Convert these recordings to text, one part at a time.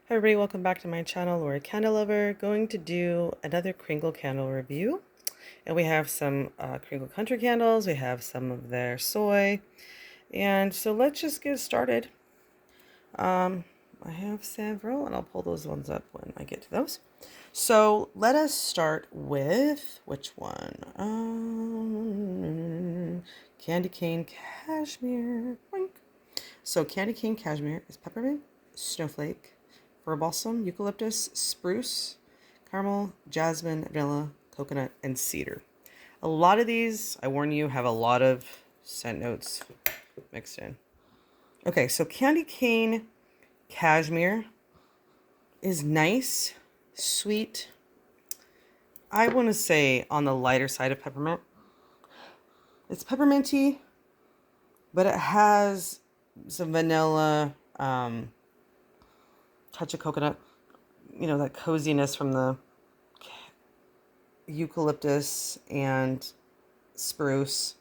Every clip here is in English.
Hi everybody, welcome back to my channel. We're a candle lover, going to do another Kringle candle review. And we have some Kringle country candles, we have some of their soy. And so let's just get started. I have several and I'll pull those ones up when I get to those. So let us start with, which one? Candy cane cashmere. Boink. So candy cane cashmere is peppermint, snowflake, fir balsam, eucalyptus, spruce, caramel, jasmine, vanilla, coconut, and cedar. A lot of these, I warn you, have a lot of scent notes mixed in. Okay, so candy cane cashmere is nice, sweet. I want to say on the lighter side of peppermint. It's pepperminty, but it has some vanilla, touch of coconut, you know, that coziness from the eucalyptus and spruce.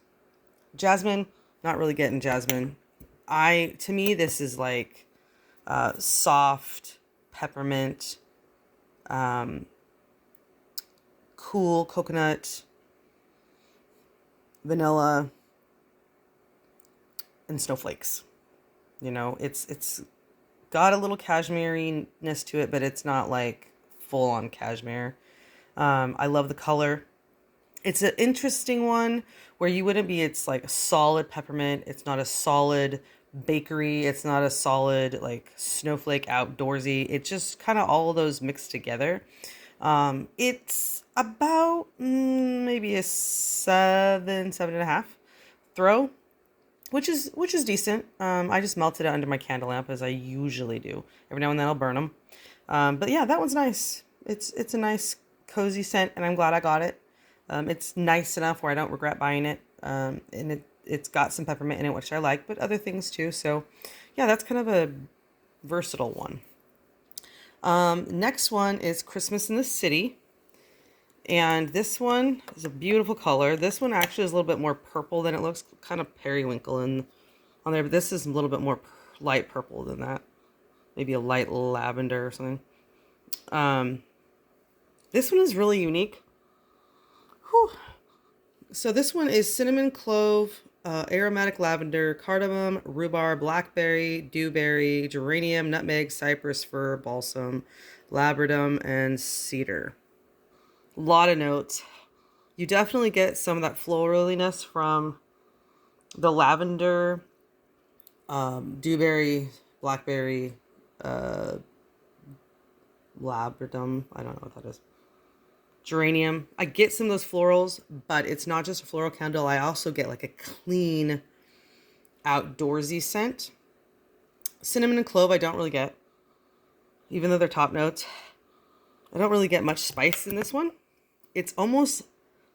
Jasmine, not really getting jasmine. To me, this is like soft peppermint, cool coconut, vanilla, and snowflakes. You know, it's got a little cashmere-ness to it, but it's not like full on cashmere. I love the color. It's an interesting one where you wouldn't be, it's like a solid peppermint. It's not a solid bakery. It's not a solid like snowflake outdoorsy. It's just kind of all of those mixed together. It's about maybe a 7.5 throw, which is decent. I just melted it under my candle lamp as I usually do. Every now and then I'll burn them. But yeah, that one's nice. It's a nice cozy scent, and I'm glad I got it. It's nice enough where I don't regret buying it. And it's got some peppermint in it, which I like, but other things too. So yeah, that's kind of a versatile one. Next one is Christmas in the City. And this one is a beautiful color. This one actually is a little bit more purple than it looks, kind of periwinkle on there, but this is a little bit more light purple than that. Maybe a light lavender or something. This one is really unique. Whew. So this one is cinnamon, clove, aromatic lavender, cardamom, rhubarb, blackberry, dewberry, geranium, nutmeg, cypress, fir, balsam, labradum, and cedar. A lot of notes. You definitely get some of that floralness from the lavender, dewberry, blackberry, labradum. I don't know what that is. Geranium. I get some of those florals, but it's not just a floral candle. I also get like a clean, outdoorsy scent. Cinnamon and clove I don't really get, even though they're top notes. I don't really get much spice in this one. It's almost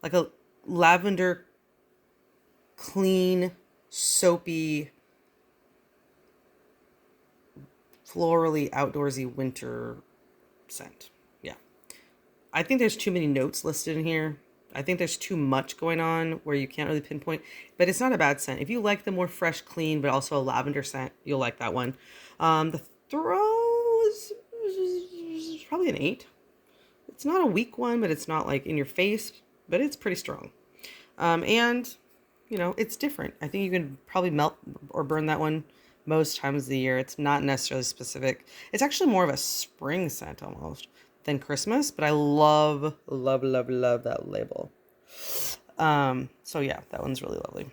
like a lavender, clean, soapy, florally, outdoorsy winter scent. Yeah. I think there's too many notes listed in here. I think there's too much going on where you can't really pinpoint, but it's not a bad scent. If you like the more fresh, clean, but also a lavender scent, you'll like that one. The throw is probably an 8. It's not a weak one, but it's not like in your face, but it's pretty strong. And, you know, it's different. I think you can probably melt or burn that one most times of the year. It's not necessarily specific. It's actually more of a spring scent almost than Christmas, but I love, love, love, love that label. So yeah, that one's really lovely.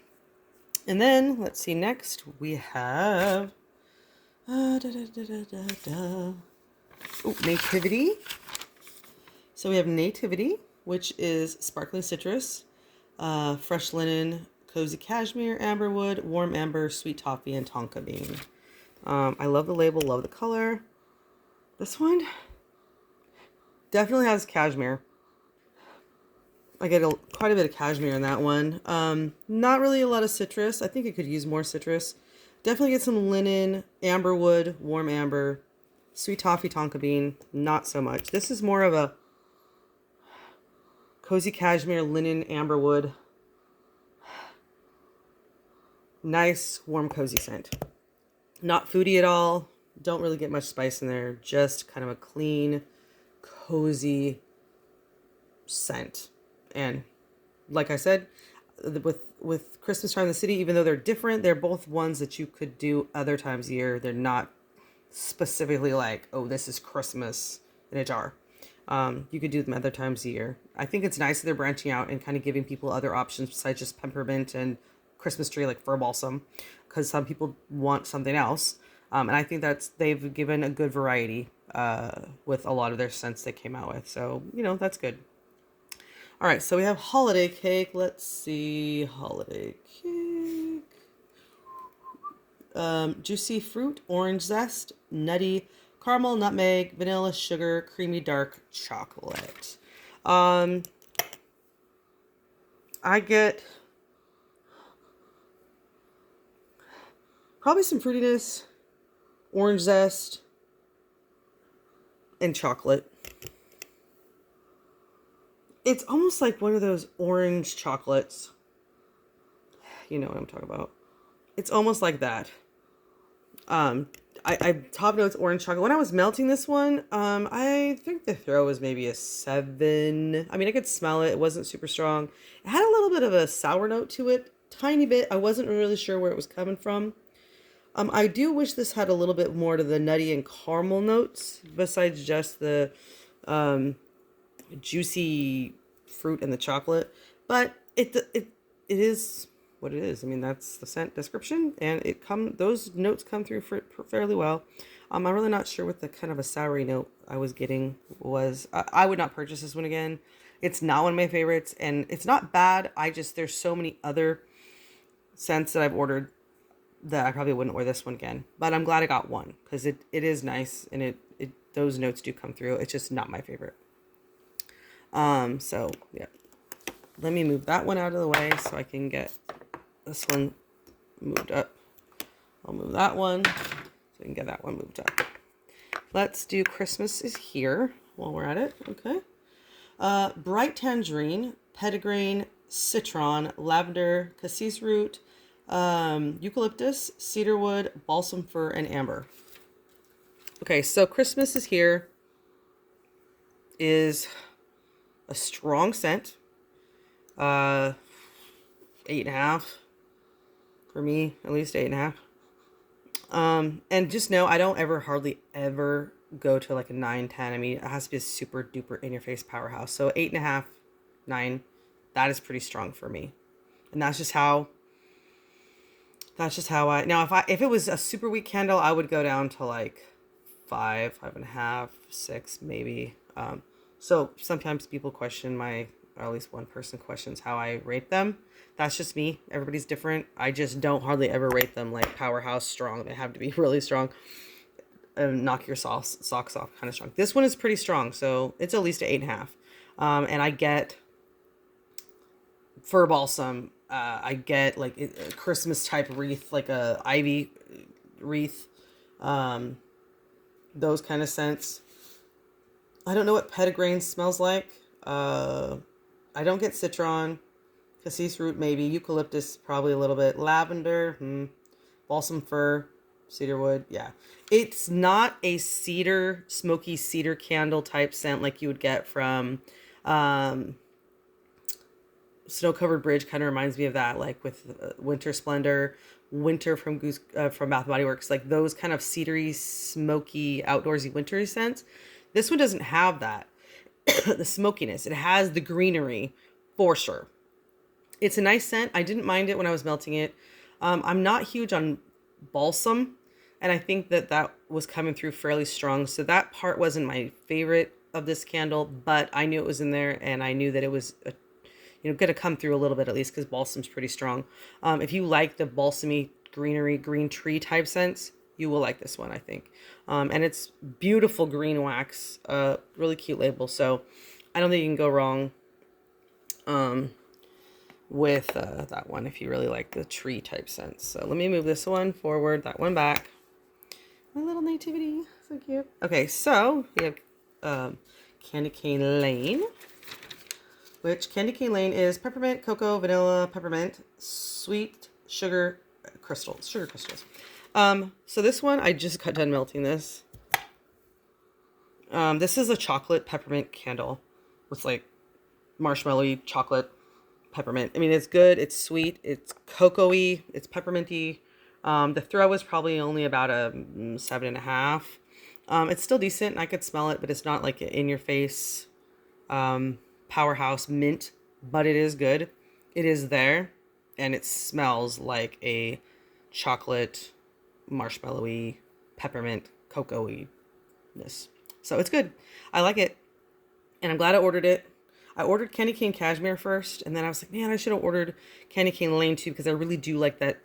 And then let's see, next we have Nativity. So we have Nativity, which is sparkling citrus, fresh linen, cozy cashmere, amberwood, warm amber, sweet toffee, and tonka bean. I love the label, love the color. This one definitely has cashmere. I get quite a bit of cashmere in that one. Not really a lot of citrus. I think it could use more citrus. Definitely get some linen, amberwood, warm amber, sweet toffee, tonka bean. Not so much. This is more of a cozy cashmere, linen, amberwood. Nice, warm, cozy scent. Not foodie at all. Don't really get much spice in there. Just kind of a clean, cozy scent. And like I said, with Christmas time in the city, even though they're different, they're both ones that you could do other times a year. They're not specifically like, oh, this is Christmas in a jar. You could do them other times a year. I think it's nice that they're branching out and kind of giving people other options besides just peppermint and Christmas tree, like fir balsam, because some people want something else. And I think they've given a good variety with a lot of their scents they came out with. So, that's good. All right, so we have holiday cake. Let's see, holiday cake. Juicy fruit, orange zest, nutty, caramel, nutmeg, vanilla, sugar, creamy dark chocolate. I get probably some fruitiness, orange zest, and chocolate. It's almost like one of those orange chocolates. You know what I'm talking about. It's almost like that. I top notes orange chocolate. When I was melting this one, I think the throw was maybe a 7. I mean, I could smell it. It wasn't super strong. It had a little bit of a sour note to it, tiny bit. I wasn't really sure where it was coming from. I do wish this had a little bit more to the nutty and caramel notes besides just the juicy fruit and the chocolate. But it is what it is. I mean, that's the scent description, and those notes come through fairly well. I'm really not sure what the kind of a soury note I was getting was. I would not purchase this one again. It's not one of my favorites, and it's not bad. There's so many other scents that I've ordered that I probably wouldn't wear this one again. But I'm glad I got one because it is nice, and those notes do come through. It's just not my favorite. So yeah, let me move that one out of the way so I can get this one moved up. I'll move that one so we can get that one moved up. Let's do Christmas is Here while we're at it. Okay. Bright tangerine, petitgrain, citron, lavender, cassis root, eucalyptus, cedarwood, balsam fir, and amber. Okay, so Christmas is Here is a strong scent. 8.5 for me, at least 8.5. And just know I don't hardly ever go to like a 9, 10. I mean, it has to be a super duper in your face powerhouse. So 8.5, 9, that is pretty strong for me. And that's just how now if it was a super weak candle, I would go down to like 5, 5.5, 6 maybe. So sometimes people question or at least one person questions how I rate them. That's just me. Everybody's different. I just don't hardly ever rate them like powerhouse strong. They have to be really strong and knock your socks off kind of strong. This one is pretty strong, so it's at least an 8.5. And I get fir balsam. I get like a Christmas type wreath, like a ivy wreath. Those kind of scents. I don't know what petitgrain smells like. I don't get citron, cassis root maybe, eucalyptus probably a little bit, lavender, balsam fir, cedarwood, yeah. It's not a smoky cedar candle type scent like you would get from Snow Covered Bridge. Kind of reminds me of that, like with Winter Splendor, Winter from Bath & Body Works, like those kind of cedary, smoky, outdoorsy, wintry scents. This one doesn't have that. The smokiness. It has the greenery for sure. It's a nice scent. I didn't mind it when I was melting it. I'm not huge on balsam, and I think that was coming through fairly strong. So that part wasn't my favorite of this candle, but I knew it was in there, and I knew that it was going to come through a little bit at least because balsam's pretty strong. If you like the balsamy, greenery, green tree type scents, you will like this one, I think. And it's beautiful green wax, really cute label. So I don't think you can go wrong with that one if you really like the tree type scents. So let me move this one forward, that one back. My little Nativity, so cute. Okay, so we have Candy Cane Lane, which Candy Cane Lane is peppermint, cocoa, vanilla, peppermint, sweet sugar crystals. So this one, I just got done melting this. This is a chocolate peppermint candle with like marshmallowy chocolate peppermint. I mean, it's good. It's sweet. It's cocoa-y. It's pepperminty. The throw is probably only about a 7.5. It's still decent. I could smell it, but it's not like in your face powerhouse mint, but it is good. It is there, and it smells like a chocolate, marshmallowy, peppermint, cocoa-ness. So it's good. I like it, and I'm glad I ordered it. I ordered candy cane cashmere first, and then I was like, man, I should have ordered candy cane lane too, because I really do like that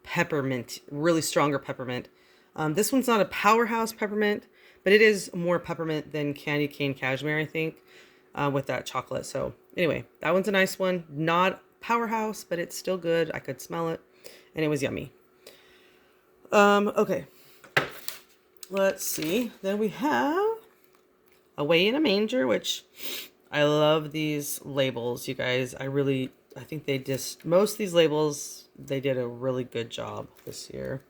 peppermint, really stronger peppermint. This one's not a powerhouse peppermint, but it is more peppermint than candy cane cashmere, I think, with that chocolate. So anyway, that one's a nice one. Not powerhouse, but it's still good. I could smell it, and it was yummy. Okay. Let's see. Then we have Away in a Manger, which I love these labels, you guys. I think most of these labels, they did a really good job this year.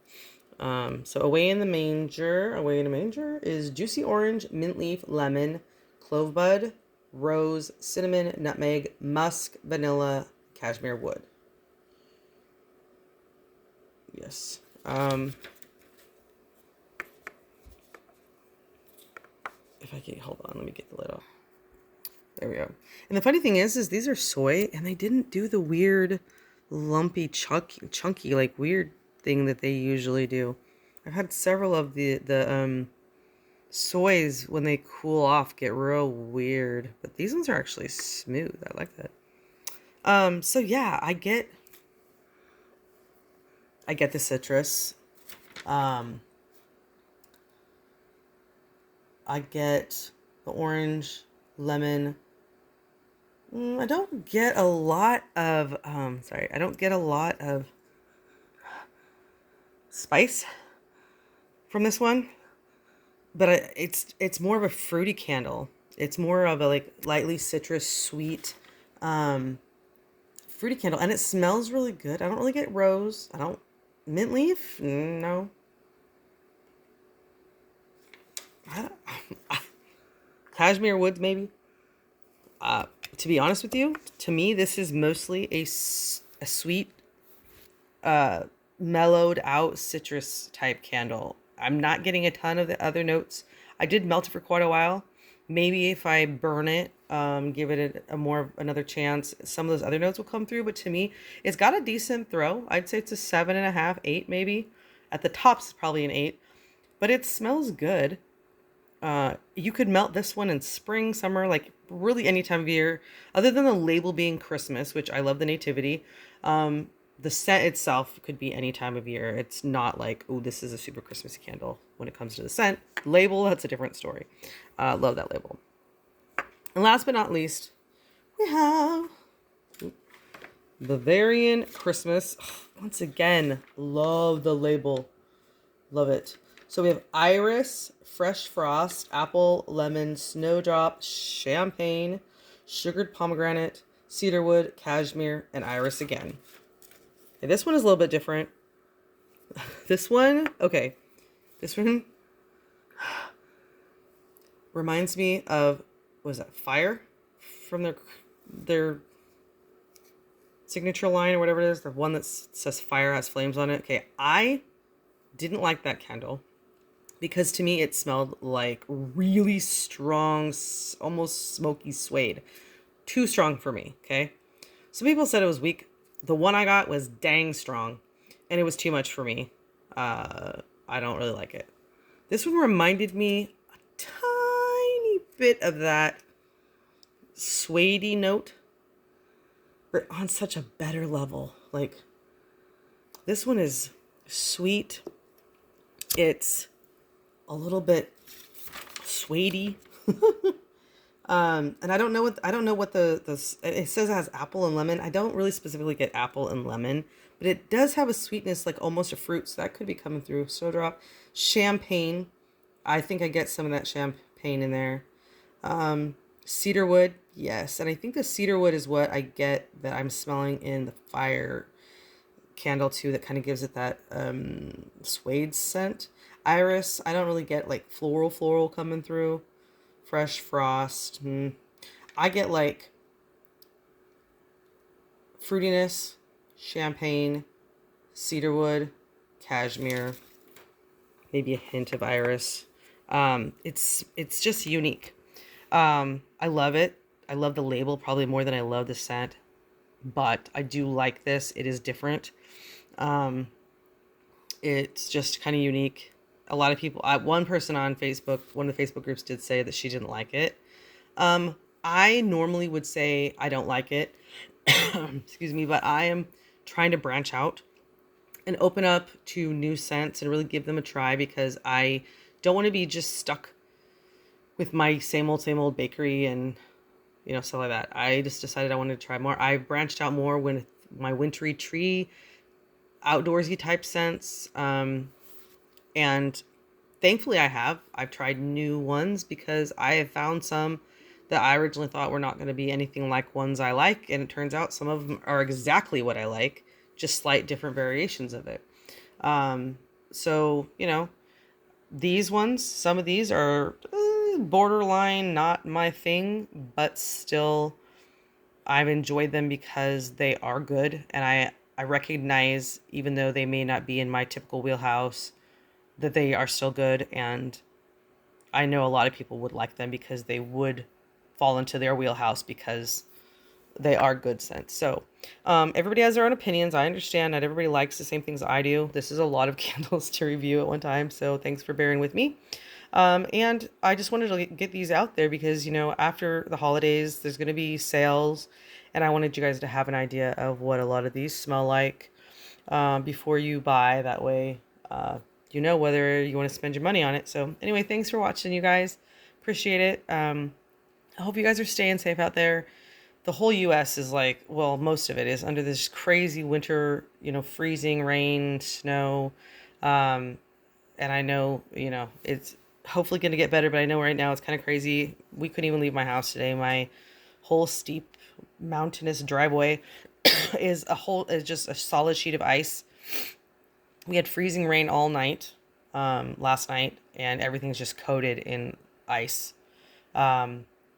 So Away in a Manger is juicy orange, mint leaf, lemon, clove bud, rose, cinnamon, nutmeg, musk, vanilla, cashmere wood. Yes. If I can, hold on, let me get the lid off. There we go. And the funny thing is these are soy, and they didn't do the weird, lumpy, chunky, like weird thing that they usually do. I've had several of the soys when they cool off get real weird, but these ones are actually smooth. I like that. So yeah, I get the citrus. I get the orange, lemon. I don't get a lot of, I don't get a lot of spice from this one, but it's more of a fruity candle. It's more of a like lightly citrus sweet, fruity candle, and it smells really good. I don't really get rose. Mint leaf. No. Cashmere woods, maybe. To be honest with you, to me, this is mostly a sweet, mellowed out citrus type candle. I'm not getting a ton of the other notes. I did melt it for quite a while. Maybe if I burn it, give it another chance, some of those other notes will come through. But to me, it's got a decent throw. I'd say it's a 7.5, 8 maybe. At the top, it's probably an 8. But it smells good. You could melt this one in spring, summer, like really any time of year, other than the label being Christmas, which I love the Nativity. The scent itself could be any time of year. It's not like, oh, this is a super Christmassy candle when it comes to the scent. Label, that's a different story. Love that label. And last but not least, we have Bavarian Christmas. Once again, love the label. Love it. So we have iris, fresh frost, apple, lemon, snowdrop, champagne, sugared pomegranate, cedarwood, cashmere, and iris again. Okay, this one is a little bit different. This one reminds me of, what is that, Fire? From their signature line or whatever it is. The one that says Fire has flames on it. Okay, I didn't like that candle, because to me it smelled like really strong, almost smoky suede. Too strong for me, okay? Some people said it was weak. The one I got was dang strong, and it was too much for me. I don't really like it. This one reminded me a tiny bit of that suede note, but on such a better level. Like, this one is sweet. It's a little bit suede-y. And I don't know what it says it has apple and lemon. I don't really specifically get apple and lemon, but it does have a sweetness, like almost a fruit, so that could be coming through. Snowdrop, champagne. I think I get some of that champagne in there. Cedarwood, yes, and I think the cedarwood is what I get that I'm smelling in the Fire candle too that kind of gives it that suede scent. Iris, I don't really get like floral coming through. Fresh frost. I get like fruitiness, champagne, cedarwood, cashmere, maybe a hint of iris. It's just unique. I love it. I love the label probably more than I love the scent, but I do like this. It is different. Um, it's just kind of unique. A lot of people, one person on Facebook, one of the Facebook groups did say that she didn't like it. I normally would say I don't like it. Excuse me, but I am trying to branch out and open up to new scents and really give them a try because I don't want to be just stuck with my same old bakery and stuff like that. I just decided I wanted to try more. I branched out more with my wintry tree, outdoorsy type scents, and thankfully I've tried new ones because I have found some that I originally thought were not going to be anything like ones I like, and it turns out some of them are exactly what I like, just slight different variations of it. So these ones, some of these are borderline not my thing, but still I've enjoyed them because they are good, and I recognize, even though they may not be in my typical wheelhouse, that they are still good, and I know a lot of people would like them because they would fall into their wheelhouse because they are good scents. So everybody has their own opinions. I understand not everybody likes the same things I do. This is a lot of candles to review at one time, so thanks for bearing with me. And I just wanted to get these out there because, after the holidays, there's going to be sales, and I wanted you guys to have an idea of what a lot of these smell like before you buy. That way, whether you want to spend your money on it. So anyway, thanks for watching, you guys. Appreciate it. I hope you guys are staying safe out there. The whole U.S. is like, well, most of it is under this crazy winter, freezing rain, snow. And I know, it's hopefully going to get better, but I know right now it's kind of crazy. We couldn't even leave my house today. My whole steep mountainous driveway is just a solid sheet of ice. We had freezing rain all night, last night, and everything's just coated in ice.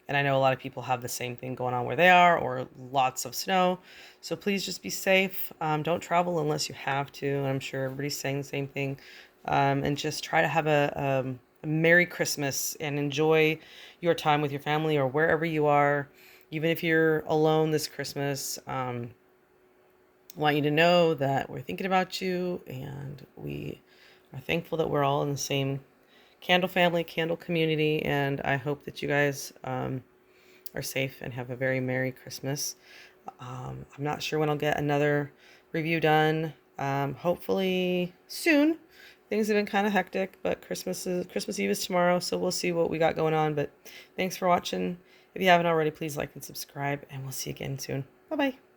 And I know a lot of people have the same thing going on where they are, or lots of snow. So please just be safe. Don't travel unless you have to. And I'm sure everybody's saying the same thing. And just try to have a Merry Christmas and enjoy your time with your family or wherever you are. Even if you're alone this Christmas, I want you to know that we're thinking about you, and we are thankful that we're all in the same candle family, candle community, and I hope that you guys are safe and have a very Merry Christmas. I'm not sure when I'll get another review done. Hopefully soon. Things have been kind of hectic, but Christmas Eve is tomorrow, so we'll see what we got going on. But thanks for watching. If you haven't already, please like and subscribe, and we'll see you again soon. Bye-bye.